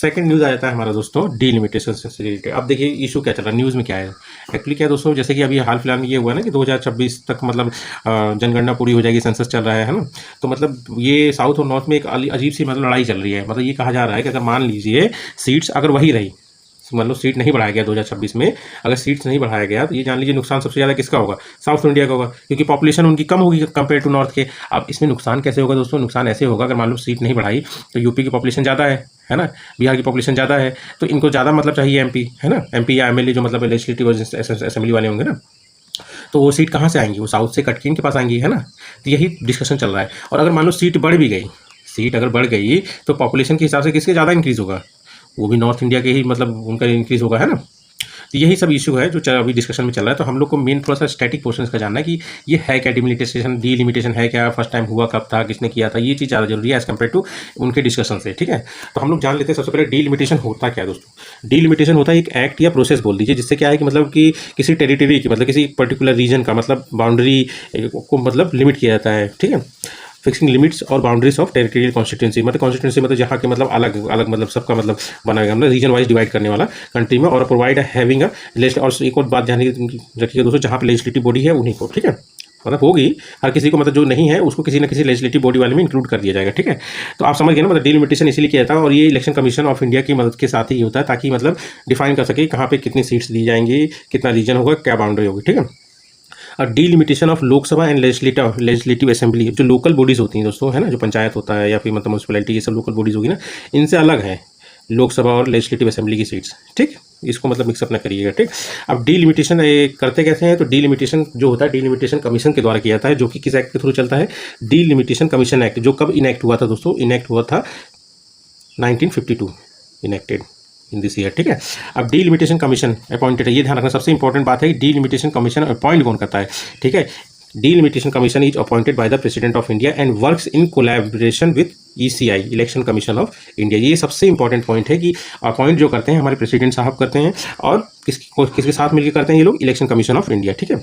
Second news आ जाता है हमारा दोस्तों डीलिमिटेशन से रिलेटेड। अब देखिए इशू क्या चल रहा है, न्यूज़ में क्या है एक्चुअली। क्या है दोस्तों, जैसे कि अभी हाल फिलहाल में ये हुआ ना कि 2026 तक मतलब जनगणना पूरी हो जाएगी, सेंसस चल रहा है ना। तो मतलब ये साउथ और नॉर्थ में एक अजीब सी मतलब लड़ाई चल रही है। मतलब ये कहा जा रहा है कि अगर मान लीजिए सीट्स अगर वही रही, मतलब सीट नहीं बढ़ाया गया 2026 में, अगर सीट्स नहीं बढ़ाया गया तो ये जान लीजिए नुकसान सबसे ज़्यादा किसका होगा, साउथ इंडिया का होगा, क्योंकि पॉपुलेशन उनकी कम होगी कंपेयर टू नॉर्थ के। अब इसमें नुकसान कैसे होगा दोस्तों, नुकसान ऐसे होगा अगर मान लो सीट नहीं बढ़ाई तो यूपी की पॉपुलेशन ज़्यादा है ना, बिहार की पॉपुलेशन ज़्यादा है, तो इनको ज़्यादा मतलब चाहिए एमपी, है ना, एमपी या एमएलए जो मतलब लेजिस्लेटिव असेंबली वाले होंगे ना, तो वो सीट कहाँ से आएंगी, वो साउथ से कट के इनके पास आएंगी, है ना। तो यही डिस्कशन चल रहा है। और अगर मान लो सीट बढ़ भी गई, सीट अगर बढ़ गई तो पॉपुलेशन के हिसाब से किसके ज़्यादा इंक्रीज़ होगा, वो भी नॉर्थ इंडिया के ही मतलब उनका इंक्रीज़ होगा, है ना। तो यही सब इशू है जो अभी डिस्कशन में चल रहा है। तो हम लोग को मेन थोड़ा सा स्टैटिक पोर्शन का जानना है कि ये है क्या, डीलिमिटेशन है क्या, फर्स्ट टाइम हुआ कब था, किसने किया था, ये चीज़ ज़्यादा जरूरी है एज़ कम्पेयर टू उनके डिस्कशन से, ठीक है। तो हम लोग जान लेते हैं सबसे पहले डीलिमिटेशन होता क्या है दोस्तों। डीलिमिटेशन होता है एक एक्ट या प्रोसेस बोल दीजिए, जिससे क्या है कि मतलब कि किसी टेरिटरी की मतलब किसी पर्टिकुलर रीजन का मतलब बाउंड्री को मतलब लिमिट किया जाता है, ठीक है। फिक्सिंग लिमिट्स और बाउंड्रीज ऑफ टेरिटोरियल कॉन्स्टिट्यूंसी, मतलब कॉन्स्टिट्यूंसी मतलब जहाँ के मतलब अलग अलग मतलब सबका मतलब बनाएगा मतलब रीजन वाइज डिवाइड करने वाला कंट्री में, और प्रोवाइड हैविंग और एक और बात ध्यान रखिएगा दोस्तों, जहाँ पे लेजिस्लेटिव बॉडी है उन्हीं को, ठीक है, मतलब होगी हर किसी को, मतलब जो नहीं है उसको किसी न किसी लेजिस्लेटिव बॉडी वाले में इंक्लूड कर दिया जाएगा, ठीक है। तो आप समझ गए ना, मतलब डीलिमिटेशन इसीलिए किया जाता है, और ये इलेक्शन कमीशन ऑफ इंडिया की मदद के साथ ही होता है, ताकि मतलब डिफाइन कर सके कहाँ पे कितनी सीट्स दी जाएंगी, कितना रीजन होगा, क्या बाउंड्री होगी, ठीक है। और delimitation of Lok Sabha and legislative assembly, जो लोकल बॉडीज़ होती हैं दोस्तों, है ना, जो पंचायत होता है या फिर मतलब म्यूनसिपैलिटी, ये सब लोकल बॉडीज़ होगी ना, इनसे अलग है लोकसभा और लेजिस्लेटिव असेंबली की सीट्स, ठीक। इसको मतलब मिक्सअप ना करिएगा, ठीक। अब डीलिमिटेशन करते कैसे हैं, तो डीलिमिटेशन जो होता है डीलिमिटेशन कमीशन के द्वारा किया जाता है, जो कि किस एक्ट के थ्रू चलता है, डीलिमिटेशन कमीशन एक्ट, जो कब इनेक्ट हुआ था दोस्तों, इनेक्ट हुआ था 1952, इनेक्टेड इन दिस ईयर, ठीक है। अब डीलिमिटेशन कमीशन अपॉइंटेड है, ये ध्यान रखना सबसे इंपॉर्टेंट बात है, डीलिमिटेशन कमीशन अपॉइंट कौन करता है, ठीक है। Delimitation commission is appointed by the president of India and works in collaboration with ECI, election commission of India. ये सबसे इंपॉर्टेंट पॉइंट है कि अपॉइंट जो करते हैं हमारे प्रेसिडेंट साहब करते हैं, और किसके साथ मिलकर करते हैं ये लोग, इलेक्शन कमीशन ऑफ इंडिया, ठीक है।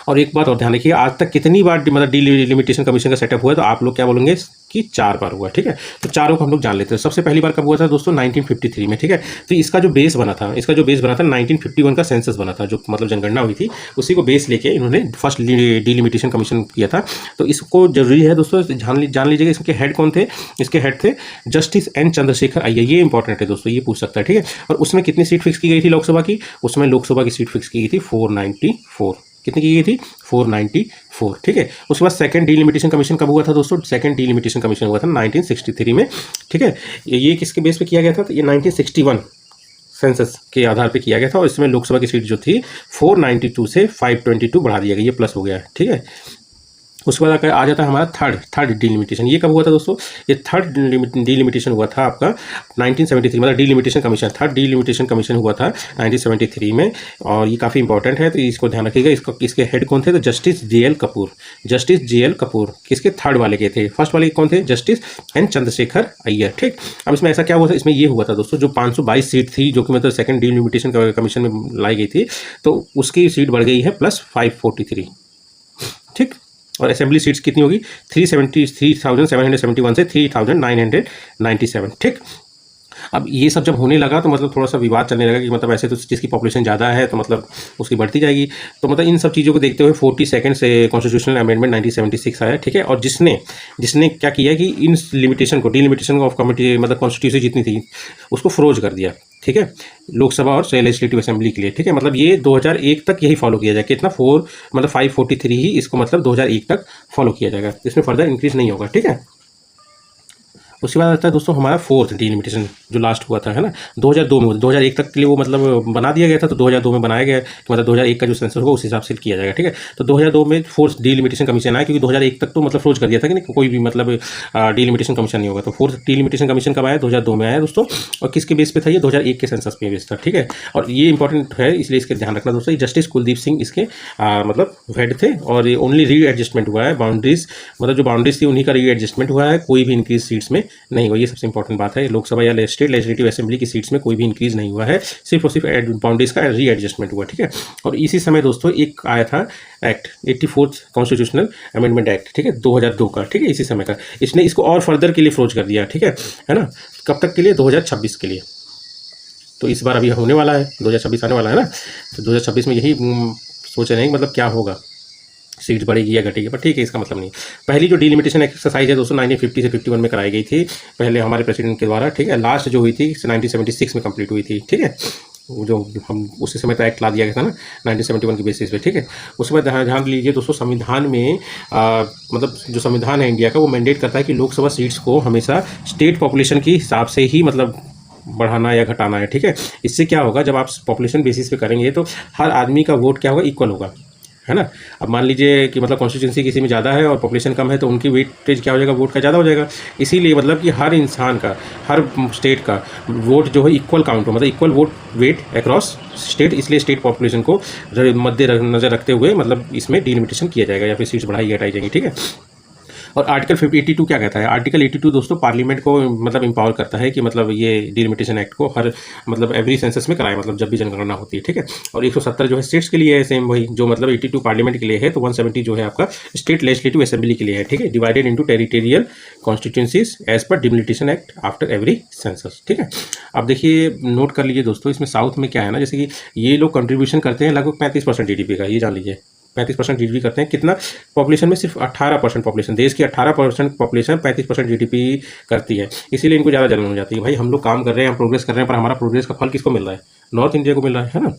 और एक बात और ध्यान रखिए, आज तक कितनी बार मतलब डीलिमिटेशन कमीशन का सेटअप हुआ है, तो आप लोग क्या बोलेंगे कि 4 बार हुआ, ठीक है। तो चारों को हम लोग जान लेते हैं। सबसे पहली बार कब हुआ था दोस्तों, 1953 में, ठीक है। तो इसका जो बेस बना था 1951 का सेंसस बना था, जो मतलब जनगणना हुई थी, उसी को बेस लेके इन्होंने फर्स्ट डीलिमिटेशन कमीशन किया था। तो इसको जरूरी है दोस्तों जान लीजिएगा, इसके हेड कौन थे, इसके हेड थे जस्टिस एन चंद्रशेखर अय्यर। ये इंपॉर्टेंट है दोस्तों, ये पूछ सकता है, ठीक है। और उसमें कितनी सीट फिक्स की गई थी लोकसभा की, उसमें लोकसभा की सीट फिक्स की गई थी 494, कितनी की गई थी 494, ठीक है। उसके बाद सेकंड डीलिमिटेशन कमीशन कब हुआ था दोस्तों, सेकंड डीलिमिटेशन कमीशन हुआ था 1963 में, ठीक है। ये किसके बेस पे किया गया था, तो ये 1961 सेंसस के आधार पे किया गया था, और इसमें लोकसभा की सीट जो थी 492 से 522 बढ़ा दिया गया, ये प्लस हो गया, ठीक है। उसके बाद आ जाता है हमारा थर्ड डीलिमिटेशन। ये कब हुआ था दोस्तों, ये थर्ड डीलिमिटेशन हुआ था आपका 1973, मतलब delimitation commission, third delimitation commission हुआ था 1973 में, और ये काफ़ी इंपॉर्टेंट है, तो इसको ध्यान रखिएगा। इसके हेड कौन थे, तो जस्टिस JL कपूर, किसके थर्ड वाले के थे, फर्स्ट वाले कौन थे, जस्टिस एन चंद्रशेखर अय्यर, ठीक। अब इसमें ऐसा क्या हुआ था, इसमें ये हुआ था दोस्तों, जो 522 सीट थी जो कि मतलब सेकंड डीलिमिटेशन कमीशन में लाई गई थी, तो उसकी सीट बढ़ गई है प्लस 543, ठीक। और असेंबली सीट्स कितनी होगी, 3771 से 3997, ठीक। अब ये सब जब होने लगा तो मतलब थोड़ा सा विवाद चलने लगा कि मतलब ऐसे तो जिसकी पॉपुलेशन ज़्यादा है तो मतलब उसकी बढ़ती जाएगी। तो मतलब इन सब चीज़ों को देखते हुए 42nd से कॉन्स्टिट्यूशनल अमेंडमेंट 1976 आया, ठीक है। और जिसने क्या किया कि इन लिमिटेशन को, डीलिमिटेशन ऑफ कमिटी मतलब कॉन्स्टिट्यूशन जितनी थी उसको फ्रोज कर दिया, ठीक है, लोकसभा और लेजिस्लेटिव असेंबली के लिए, ठीक है। मतलब ये 2001 तक यही फॉलो किया जाएगा, कितना 543 ही इसको मतलब 2001 तक फॉलो किया जाएगा, इसमें फर्दर इंक्रीज नहीं होगा, ठीक है। उसके बाद आता है दोस्तों हमारा फोर्थ डीलिमिटेशन जो लास्ट हुआ था, है ना, 2002 में, 2001 तक के लिए वो मतलब बना दिया गया था, तो 2002 में बनाया गया कि मतलब 2001 का जो सेंसस होगा उस हिसाब से किया जाएगा, ठीक है। तो 2002 में फोर्थ डीलिमिटेशन कमीशन आया, क्योंकि 2001 तक तो मतलब फ्रोज कर दिया था कि नहीं कोई भी मतलब डीलिमिटेशन कमीशन नहीं होगा। तो फोर्थ डीलिमिटेशन कमीशन कब आया, 2002 में आया दोस्तों, और किसके बेस पे था ये, 2001 के सेंसस पे बेस था, ठीक है। और ये इंपॉर्टेंट है इसलिए इसके ध्यान रखना दोस्तों, जस्टिस कुलदीप सिंह इसके मतलब हेड थे, और ये ओनली री एडजस्टमेंट हुआ है, बाउंड्रीज मतलब जो बाउंड्रीज थी उन्हीं का री एडजस्टमेंट हुआ है, कोई भी इंक्रीज सीट्स में नहीं हुआ, ये सबसे इंपॉर्टेंट बात है। लोकसभा या स्टेट लेजिस्लेटिव असेंबली की सीट्स में कोई भी इंक्रीज नहीं हुआ है, सिर्फ और सिर्फ बाउंड्रीज का री एडजस्टमेंट हुआ, ठीक है। और इसी समय दोस्तों एक आया था act 84th constitutional amendment act, ठीक है, 2002 का, ठीक है, इसी समय का, इसने इसको और फर्दर के लिए फ्रोज कर दिया, ठीक है ना। कब तक के लिए? 2026 के लिए। तो इस बार अभी होने वाला है, 2026 आने वाला है ना, तो 2026 में यही सोच रहे हैं कि मतलब क्या होगा, सीट्स बढ़ेगी या घटेगी, पर ठीक है, इसका मतलब नहीं। पहली जो डिलिमिटेशन एक्सरसाइज है दोस्तों 1950 से 51 में कराई गई थी पहले हमारे प्रेसिडेंट के द्वारा, ठीक है। लास्ट जो हुई थी 1976 में कंप्लीट हुई थी, ठीक है। जो हम उसी समय तो एक्ट ला दिया गया था ना 1971 की बेसिस पे, ठीक है। उसके बाद ध्यान लीजिए दोस्तों, संविधान में मतलब जो संविधान है इंडिया का, वो मैंडेट करता है कि लोकसभा सीट्स को हमेशा स्टेट पॉपुलेशन के हिसाब से ही मतलब बढ़ाना या घटाना है, ठीक है। इससे क्या होगा, जब आप पॉपुलेशन बेसिस पे करेंगे तो हर आदमी का वोट क्या होगा, इक्वल होगा, है ना। अब मान लीजिए कि मतलब कॉन्स्टिट्यूंसी किसी में ज़्यादा है और पॉपुलेशन कम है, तो उनकी वेटेज क्या हो जाएगा, वोट का ज़्यादा हो जाएगा। इसीलिए मतलब कि हर इंसान का, हर स्टेट का वोट जो है इक्वल काउंट हो, मतलब equal vote weight across state, इसलिए स्टेट पॉपुलेशन को मद्दे नज़र रखते हुए मतलब इसमें डिलिमिटेशन किया जाएगा या फिर सीट्स बढ़ाई हटाई जाएंगी, ठीक है। और आर्टिकल 82 क्या कहता है? आर्टिकल 82 दोस्तों पार्लियामेंट को मतलब एम्पावर करता है कि मतलब ये डिलिमिटेशन एक्ट को हर मतलब एवरी सेंसस में कराए, मतलब जब भी जनगणना होती है, ठीक है। और 170 जो है स्टेट्स के लिए है, सेम वही जो मतलब 82 पार्लियामेंट के लिए है, तो 170 जो है आपका स्टेट लेजिस्लेटिव असेंबली के लिए है, ठीक है। Divided into territorial constituencies as per delimitation act after every census, ठीक है। अब देखिए नोट कर लीजिए दोस्तों, इसमें साउथ में क्या है ना, जैसे कि ये लोग कंट्रीब्यूशन करते हैं लगभग 35% जीडीपी का, ये जान लीजिए 35% जीडीपी करते हैं। कितना? पॉपुलेशन में सिर्फ 18% पॉपुलेशन, देश की 18% पॉपुलेशन 35% जीडीपी करती है, इसीलिए इनको ज़्यादा जलन हो जाती है। भाई हम लोग काम कर रहे हैं, हम प्रोग्रेस कर रहे हैं, पर हमारा प्रोग्रेस का फल किसको मिल रहा है? नॉर्थ इंडिया को मिल रहा है ना।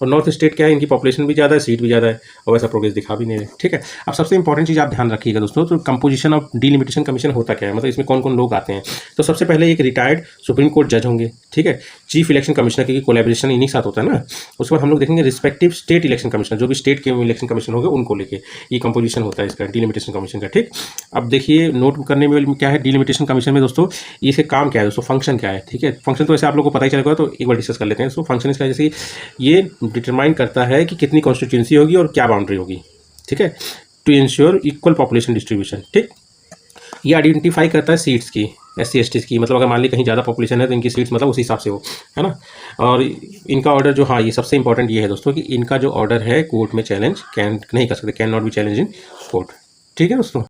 और नॉर्थ स्टेट क्या है, इनकी पॉपुलेशन भी ज़्यादा है, सीट भी ज़्यादा है, और वैसा प्रोग्रेस दिखा भी नहीं है, ठीक है। अब सबसे इंपॉर्टेंट चीज़ आप ध्यान रखिएगा दोस्तों, तो कंपोजिशन ऑफ डिलिमिटेशन कमीशन होता क्या है, मतलब इसमें कौन कौन लोग आते हैं। तो सबसे पहले एक रिटायर्ड सुप्रीम कोर्ट जज होंगे, ठीक है। चीफ इलेक्शन कमिश्नर की कोलैबोरेशन इन्हीं के साथ होता है ना। उसके बाद हम लोग देखेंगे रिस्पेक्टिव स्टेट इलेक्शन कमिश्नर, जो भी स्टेट के इलेक्शन कमिश्नर होंगे उनको लेके ये कंपोजिशन होता है इसका डिलिमिटेशन कमीशन का, ठीक। अब देखिए नोट करने में क्या है डिलिमिटेशन कमीशन में दोस्तों, इसके काम क्या है दोस्तों, फंक्शन क्या है, ठीक है। फंक्शन तो ऐसे आप लोगों को पता ही चलेगा, तो एक बार डिस्कस कर लेते हैं। सो फंक्शन इसका जैसे ये डिटरमाइन करता है कि कितनी कॉन्स्टिट्यूंसी होगी और क्या बाउंड्री होगी, ठीक है, to ensure equal population distribution, ठीक। ये आइडेंटिफाई करता है सीट्स की, SC ST की, मतलब अगर मान ली कहीं ज़्यादा पॉपुलेशन है तो इनकी सीट्स मतलब उस हिसाब से हो, है ना। और इनका ऑर्डर जो, हाँ ये सबसे इंपॉर्टेंट ये है दोस्तों कि इनका जो ऑर्डर है कोर्ट में चैलेंज कैन नहीं कर सकते, can not be challenge in court, ठीक है दोस्तों।